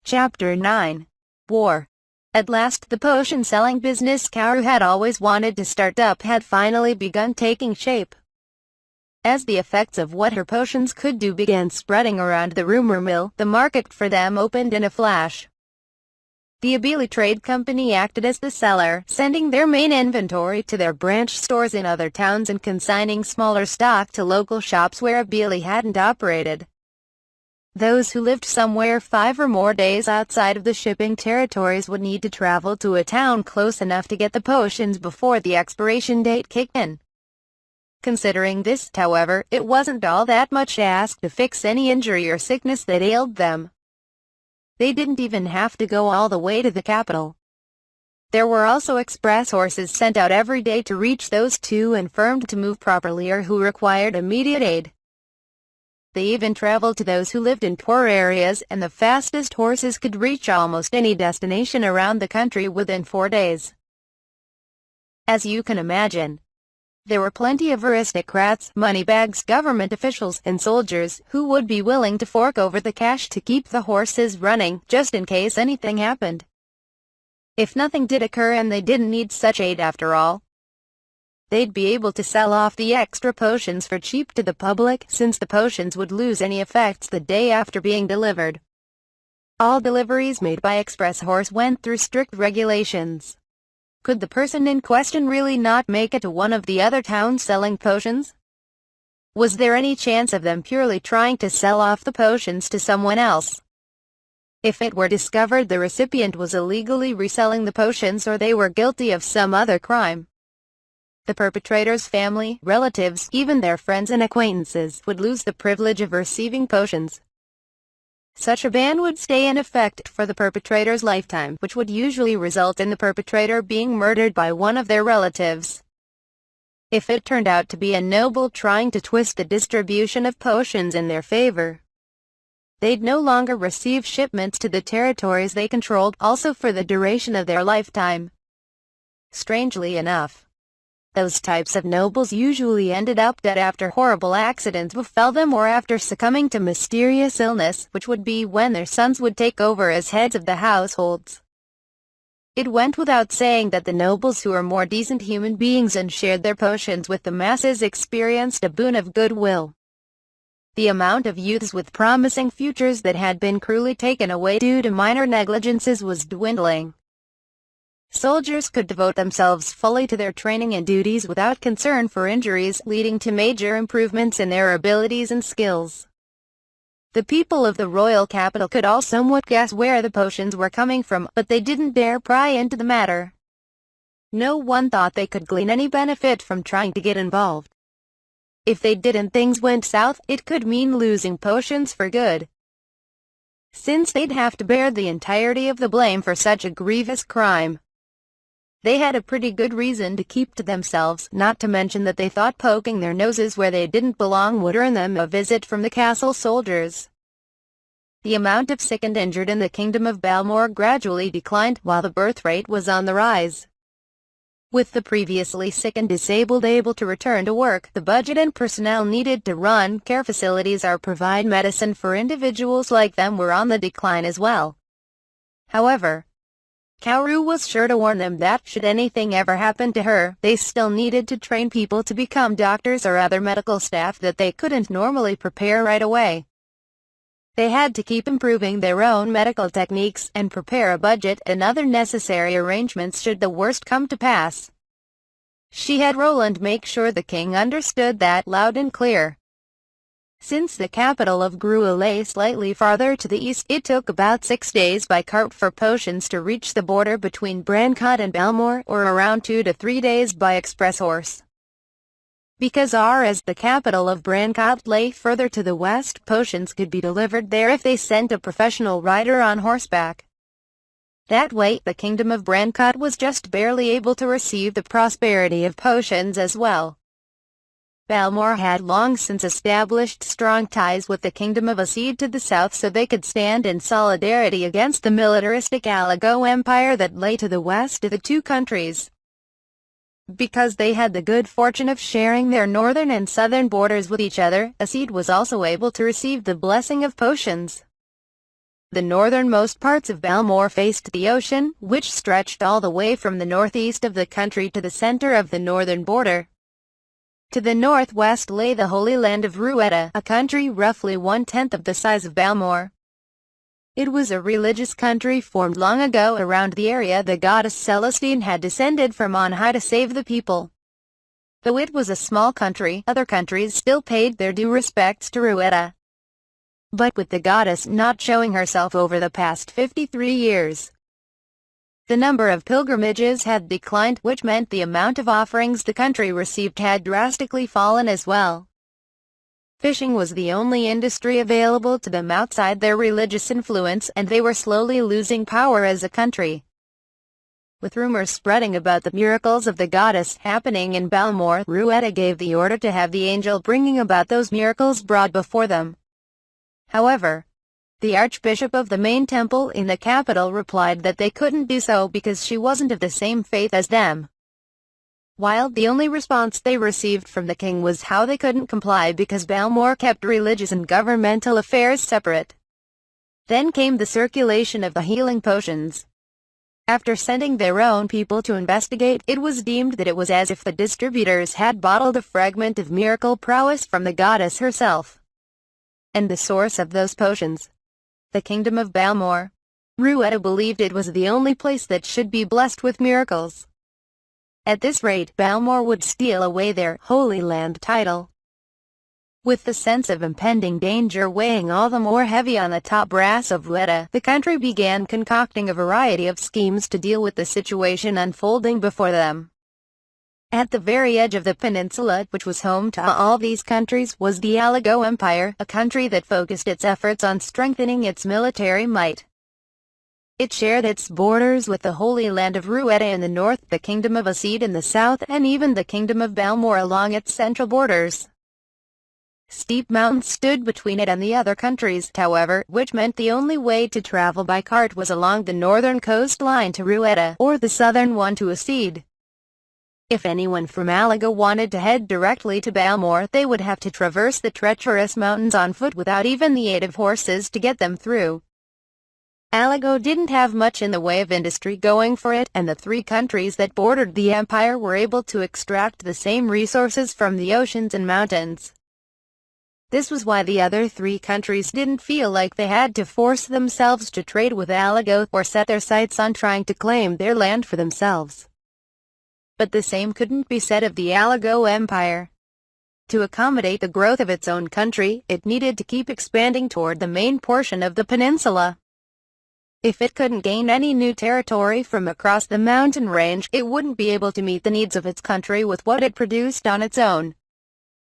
Chapter 9. War. At last the potion-selling business Kaoru had always wanted to start up had finally begun taking shape. As the effects of what her potions could do began spreading around the rumor mill, the market for them opened in a flash. The Abili Trade Company acted as the seller, sending their main inventory to their branch stores in other towns and consigning smaller stock to local shops where Abili hadn't operated. Those who lived somewhere 5 or more days outside of the shipping territories would need to travel to a town close enough to get the potions before the expiration date kicked in. Considering this, however, it wasn't all that much to ask to fix any injury or sickness that ailed them. They didn't even have to go all the way to the capital. There were also express horses sent out every day to reach those too infirm to move properly or who required immediate aid. They even traveled to those who lived in poor areas, and the fastest horses could reach almost any destination around the country within 4 days. As you can imagine, there were plenty of aristocrats, moneybags, government officials, and soldiers who would be willing to fork over the cash to keep the horses running, just in case anything happened. If nothing did occur and they didn't need such aid after all, they'd be able to sell off the extra potions for cheap to the public, since the potions would lose any effects the day after being delivered. All deliveries made by express horse went through strict regulations. Could the person in question really not make it to one of the other towns selling potions? Was there any chance of them purely trying to sell off the potions to someone else? If it were discovered the recipient was illegally reselling the potions or they were guilty of some other crime, the perpetrator's family, relatives, even their friends and acquaintances would lose the privilege of receiving potions. Such a ban would stay in effect for the perpetrator's lifetime, which would usually result in the perpetrator being murdered by one of their relatives. If it turned out to be a noble trying to twist the distribution of potions in their favor, they'd no longer receive shipments to the territories they controlled, also for the duration of their lifetime. Strangely enough, those types of nobles usually ended up dead after horrible accidents befell them or after succumbing to mysterious illness, which would be when their sons would take over as heads of the households. It went without saying that the nobles who were more decent human beings and shared their potions with the masses experienced a boon of goodwill. The amount of youths with promising futures that had been cruelly taken away due to minor negligences was dwindling. Soldiers could devote themselves fully to their training and duties without concern for injuries, leading to major improvements in their abilities and skills. The people of the royal capital could all somewhat guess where the potions were coming from, but they didn't dare pry into the matter. No one thought they could glean any benefit from trying to get involved. If they did and things went south, it could mean losing potions for good, since they'd have to bear the entirety of the blame for such a grievous crime. They had a pretty good reason to keep to themselves, not to mention that they thought poking their noses where they didn't belong would earn them a visit from the castle soldiers. The amount of sick and injured in the kingdom of Balmor gradually declined, while the birth rate was on the rise. With the previously sick and disabled able to return to work, the budget and personnel needed to run care facilities or provide medicine for individuals like them were on the decline as well. However, Kaoru was sure to warn them that, should anything ever happen to her, they still needed to train people to become doctors or other medical staff that they couldn't normally prepare right away. They had to keep improving their own medical techniques and prepare a budget and other necessary arrangements should the worst come to pass. She had Roland make sure the king understood that loud and clear. Since the capital of Grua lay slightly farther to the east, it took about 6 days by cart for potions to reach the border between Brancott and Balmor, or around 2 to 3 days by express horse. Because as the capital of Brancott lay further to the west, potions could be delivered there if they sent a professional rider on horseback. That way, the kingdom of Brancott was just barely able to receive the prosperity of potions as well. Balmor had long since established strong ties with the kingdom of Acede to the south so they could stand in solidarity against the militaristic Aligo Empire that lay to the west of the two countries. Because they had the good fortune of sharing their northern and southern borders with each other, Acede was also able to receive the blessing of potions. The northernmost parts of Balmor faced the ocean, which stretched all the way from the northeast of the country to the center of the northern border. To the northwest lay the Holy Land of Ruetta, a country roughly one-tenth of the size of Balmor. It was a religious country formed long ago around the area the goddess Celestine had descended from on high to save the people. Though it was a small country, other countries still paid their due respects to Ruetta. But with the goddess not showing herself over the past 53 years, the number of pilgrimages had declined, which meant the amount of offerings the country received had drastically fallen as well. Fishing was the only industry available to them outside their religious influence, and they were slowly losing power as a country. With rumors spreading about the miracles of the goddess happening in Balmor, Ruetta gave the order to have the angel bringing about those miracles brought before them. However, the archbishop of the main temple in the capital replied that they couldn't do so because she wasn't of the same faith as them. While the only response they received from the king was how they couldn't comply because Balmor kept religious and governmental affairs separate. Then came the circulation of the healing potions. After sending their own people to investigate, it was deemed that it was as if the distributors had bottled a fragment of miracle prowess from the goddess herself. And the source of those potions? The kingdom of Balmor. Ruetta believed it was the only place that should be blessed with miracles. At this rate, Balmor would steal away their Holy Land title. With the sense of impending danger weighing all the more heavy on the top brass of Ruetta, the country began concocting a variety of schemes to deal with the situation unfolding before them. At the very edge of the peninsula, which was home to all these countries, was the Aligo Empire, a country that focused its efforts on strengthening its military might. It shared its borders with the Holy Land of Ruetta in the north, the Kingdom of Asid in the south, and even the Kingdom of Balmor along its central borders. Steep mountains stood between it and the other countries, however, which meant the only way to travel by cart was along the northern coastline to Ruetta, or the southern one to Asid. If anyone from Aligo wanted to head directly to Balmor, they would have to traverse the treacherous mountains on foot without even the aid of horses to get them through. Aligo didn't have much in the way of industry going for it, and the three countries that bordered the empire were able to extract the same resources from the oceans and mountains. This was why the other three countries didn't feel like they had to force themselves to trade with Aligo or set their sights on trying to claim their land for themselves. But the same couldn't be said of the Aligo Empire. To accommodate the growth of its own country, it needed to keep expanding toward the main portion of the peninsula. If it couldn't gain any new territory from across the mountain range, it wouldn't be able to meet the needs of its country with what it produced on its own.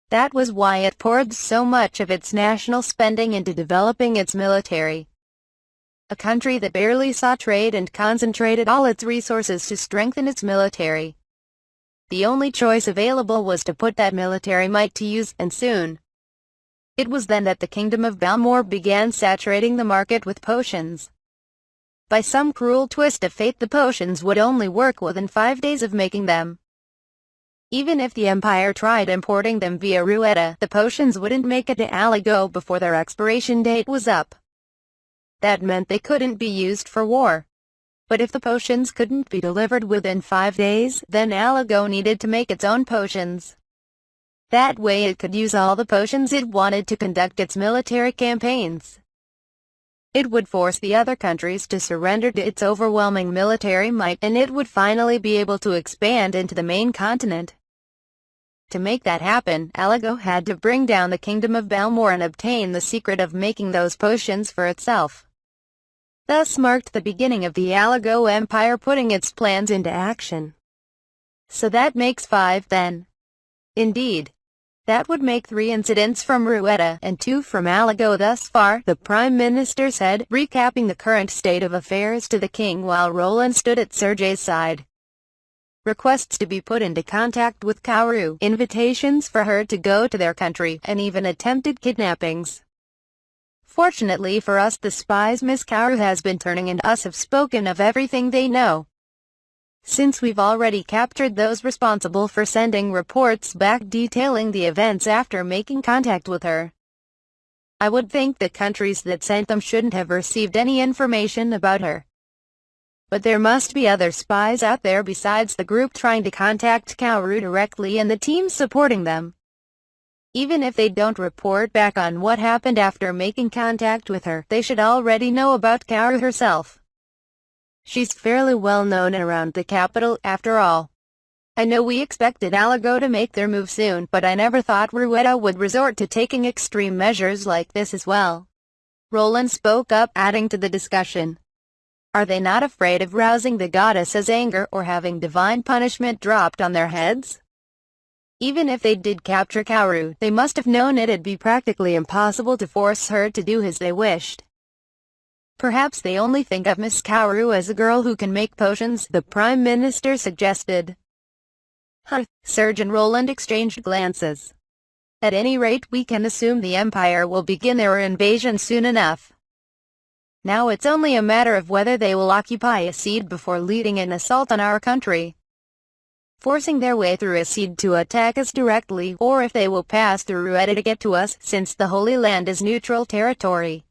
That was why it poured so much of its national spending into developing its military. A country that barely saw trade and concentrated all its resources to strengthen its military. The only choice available was to put that military might to use, and soon. It was then that the Kingdom of Balmor began saturating the market with potions. By some cruel twist of fate, the potions would only work within 5 days of making them. Even if the Empire tried importing them via Ruetta, the potions wouldn't make it to Aligo before their expiration date was up. That meant they couldn't be used for war. But if the potions couldn't be delivered within 5 days, then Aligo needed to make its own potions. That way it could use all the potions it wanted to conduct its military campaigns. It would force the other countries to surrender to its overwhelming military might, and it would finally be able to expand into the main continent. To make that happen, Aligo had to bring down the Kingdom of Balmor and obtain the secret of making those potions for itself. Thus marked the beginning of the Aligo Empire putting its plans into action. So that makes 5 then. Indeed. That would make 3 incidents from Ruetta and 2 from Aligo thus far, the Prime Minister said, recapping the current state of affairs to the king while Roland stood at Sergei's side. Requests to be put into contact with Kaoru, invitations for her to go to their country, and even attempted kidnappings. Fortunately for us, the spies Miss Kaoru has been turning and us have spoken of everything they know. Since we've already captured those responsible for sending reports back detailing the events after making contact with her. I would think the countries that sent them shouldn't have received any information about her. But there must be other spies out there besides the group trying to contact Kaoru directly and the team supporting them. Even if they don't report back on what happened after making contact with her, they should already know about Kaoru herself. She's fairly well known around the capital, after all. I know we expected Aligo to make their move soon, but I never thought Ruetta would resort to taking extreme measures like this as well. Roland spoke up, adding to the discussion. Are they not afraid of rousing the goddess's anger or having divine punishment dropped on their heads? Even if they did capture Kaoru, they must have known it'd be practically impossible to force her to do as they wished. Perhaps they only think of Miss Kaoru as a girl who can make potions, the Prime Minister suggested. Serge and Roland exchanged glances. At any rate, we can assume the Empire will begin their invasion soon enough. Now it's only a matter of whether they will occupy a seed before leading an assault on our country, forcing their way through a seed to attack us directly, or if they will pass through Ruetta to get to us, since the Holy Land is neutral territory.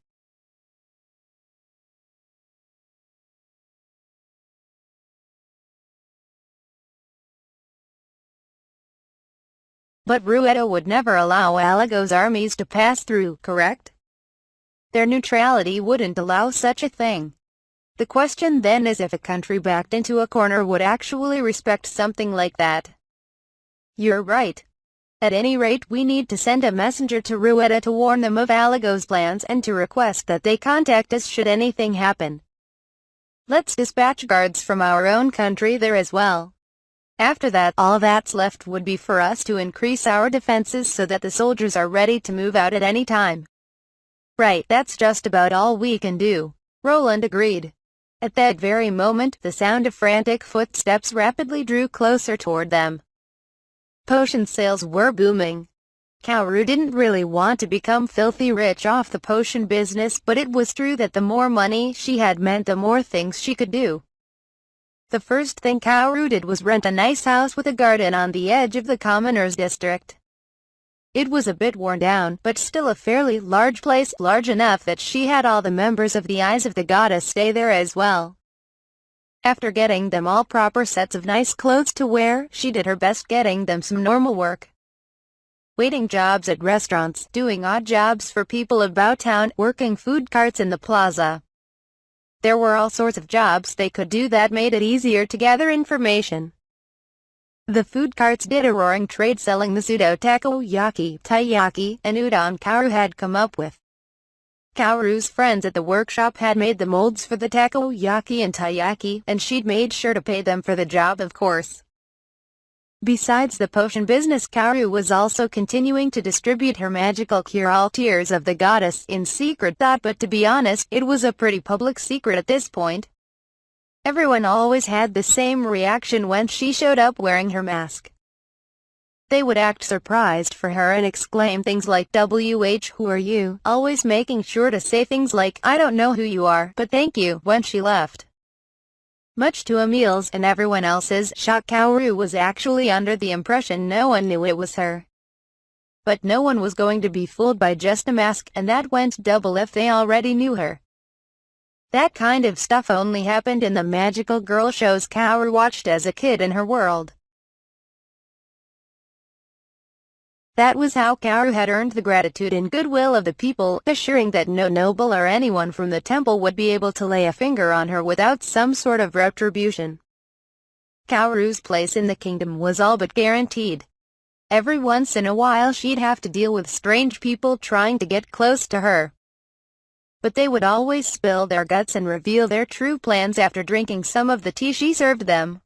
But Ruetta would never allow Aligo's armies to pass through, correct? Their neutrality wouldn't allow such a thing. The question then is if a country backed into a corner would actually respect something like that. You're right. At any rate, we need to send a messenger to Ruetta to warn them of Aligo's plans and to request that they contact us should anything happen. Let's dispatch guards from our own country there as well. After that, all that's left would be for us to increase our defenses so that the soldiers are ready to move out at any time. Right, that's just about all we can do, Roland agreed. At that very moment, the sound of frantic footsteps rapidly drew closer toward them. Potion sales were booming. Kaoru didn't really want to become filthy rich off the potion business, but it was true that the more money she had meant the more things she could do. The first thing Kaoru did was rent a nice house with a garden on the edge of the commoners' district. It was a bit worn down, but still a fairly large place, large enough that she had all the members of the Eyes of the Goddess stay there as well. After getting them all proper sets of nice clothes to wear, she did her best getting them some normal work. Waiting jobs at restaurants, doing odd jobs for people about town, working food carts in the plaza. There were all sorts of jobs they could do that made it easier to gather information. The food carts did a roaring trade selling the pseudo takoyaki, taiyaki, and udon Kaoru had come up with. Kaoru's friends at the workshop had made the molds for the takoyaki and taiyaki, and she'd made sure to pay them for the job, of course. Besides the potion business, Kaoru was also continuing to distribute her magical cure-all tears of the goddess in secret thought, but to be honest, it was a pretty public secret at this point. Everyone always had the same reaction when she showed up wearing her mask. They would act surprised for her and exclaim things like "WH, who are you?" always making sure to say things like "I don't know who you are, but thank you" when she left. Much to Emil's and everyone else's shock, Kaoru was actually under the impression no one knew it was her. But no one was going to be fooled by just a mask, and that went double if they already knew her. That kind of stuff only happened in the magical girl shows Kaoru watched as a kid in her world. That was how Kaoru had earned the gratitude and goodwill of the people, assuring that no noble or anyone from the temple would be able to lay a finger on her without some sort of retribution. Kaoru's place in the kingdom was all but guaranteed. Every once in a while she'd have to deal with strange people trying to get close to her. But they would always spill their guts and reveal their true plans after drinking some of the tea she served them.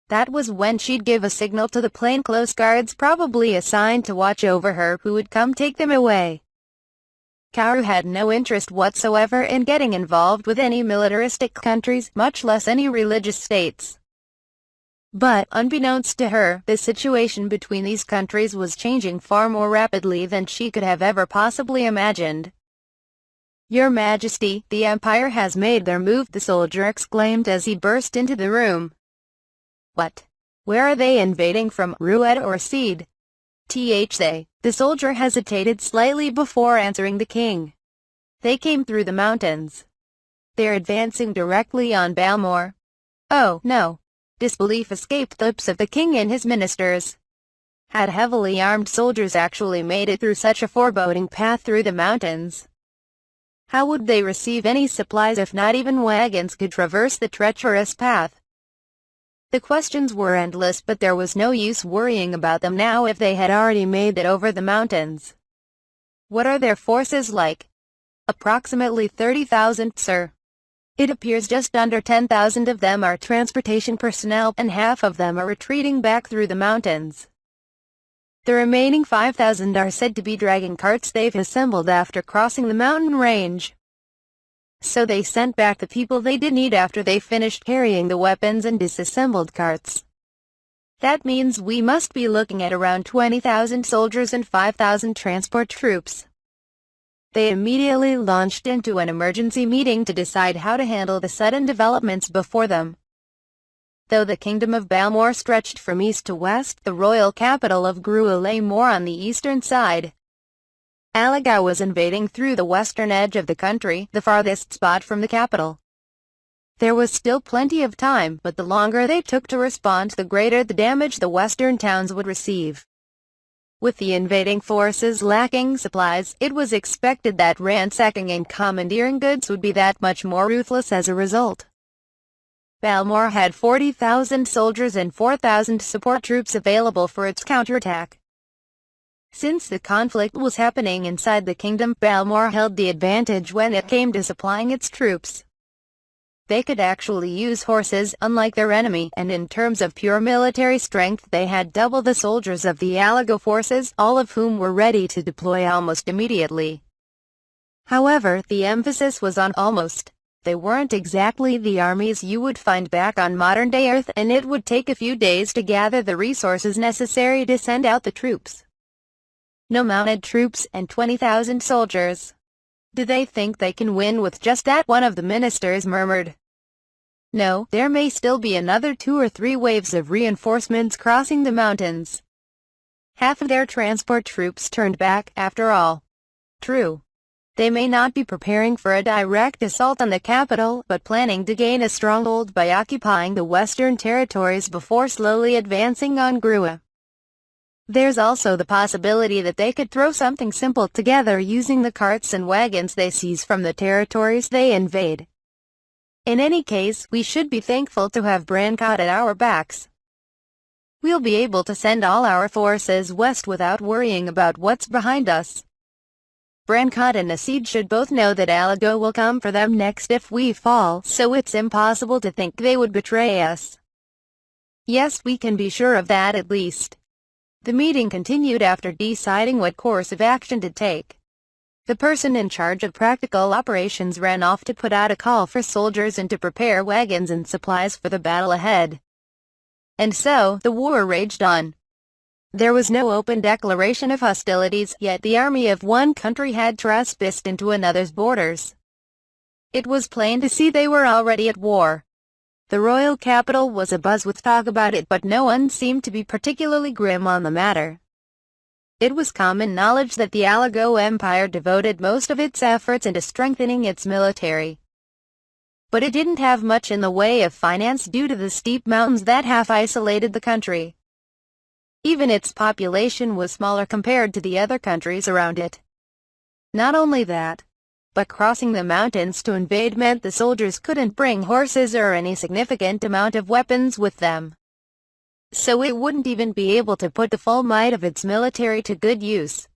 That was when she'd give a signal to the plainclothes guards probably assigned to watch over her, who would come take them away. Kaoru had no interest whatsoever in getting involved with any militaristic countries, much less any religious states. But, unbeknownst to her, the situation between these countries was changing far more rapidly than she could have ever possibly imagined. "Your Majesty, the Empire has made their move," the soldier exclaimed as he burst into the room. "What? Where are they invading from, Ruetta or Seed?" The soldier hesitated slightly before answering the king. They came through the mountains. They're advancing directly on Balmor. Oh, no. Disbelief escaped the lips of the king and his ministers. Had heavily armed soldiers actually made it through such a foreboding path through the mountains? How would they receive any supplies if not even wagons could traverse the treacherous path? The questions were endless, but there was no use worrying about them now if they had already made it over the mountains. What are their forces like? Approximately 30,000, sir. It appears just under 10,000 of them are transportation personnel, and half of them are retreating back through the mountains. The remaining 5,000 are said to be dragging carts they've assembled after crossing the mountain range. So they sent back the people they did need after they finished carrying the weapons and disassembled carts. That means we must be looking at around 20,000 soldiers and 5,000 transport troops. They immediately launched into an emergency meeting to decide how to handle the sudden developments before them. Though the kingdom of Balmor stretched from east to west, the royal capital of Grua lay more on the eastern side. Aligo was invading through the western edge of the country, the farthest spot from the capital. There was still plenty of time, but the longer they took to respond, the greater the damage the western towns would receive. With the invading forces lacking supplies, it was expected that ransacking and commandeering goods would be that much more ruthless as a result. Balmor had 40,000 soldiers and 4,000 support troops available for its counterattack. Since the conflict was happening inside the kingdom, Balmor held the advantage when it came to supplying its troops. They could actually use horses, unlike their enemy, and in terms of pure military strength they had double the soldiers of the Aligo forces, all of whom were ready to deploy almost immediately. However, the emphasis was on almost. They weren't exactly the armies you would find back on modern-day Earth, and it would take a few days to gather the resources necessary to send out the troops. No mounted troops and 20,000 soldiers. Do they think they can win with just that? One of the ministers murmured. No, there may still be another 2 or 3 waves of reinforcements crossing the mountains. Half of their transport troops turned back, after all. True. They may not be preparing for a direct assault on the capital, but planning to gain a stronghold by occupying the western territories before slowly advancing on Grua. There's also the possibility that they could throw something simple together using the carts and wagons they seize from the territories they invade. In any case, we should be thankful to have Brancott at our backs. We'll be able to send all our forces west without worrying about what's behind us. Brancott and Asid should both know that Aligo will come for them next if we fall, so it's impossible to think they would betray us. Yes, we can be sure of that at least. The meeting continued after deciding what course of action to take. The person in charge of practical operations ran off to put out a call for soldiers and to prepare wagons and supplies for the battle ahead. And so, the war raged on. There was no open declaration of hostilities, yet the army of one country had trespassed into another's borders. It was plain to see they were already at war. The royal capital was abuzz with talk about it, but no one seemed to be particularly grim on the matter. It was common knowledge that the Aligo Empire devoted most of its efforts into strengthening its military. But it didn't have much in the way of finance due to the steep mountains that half-isolated the country. Even its population was smaller compared to the other countries around it. Not only that, but crossing the mountains to invade meant the soldiers couldn't bring horses or any significant amount of weapons with them. So it wouldn't even be able to put the full might of its military to good use.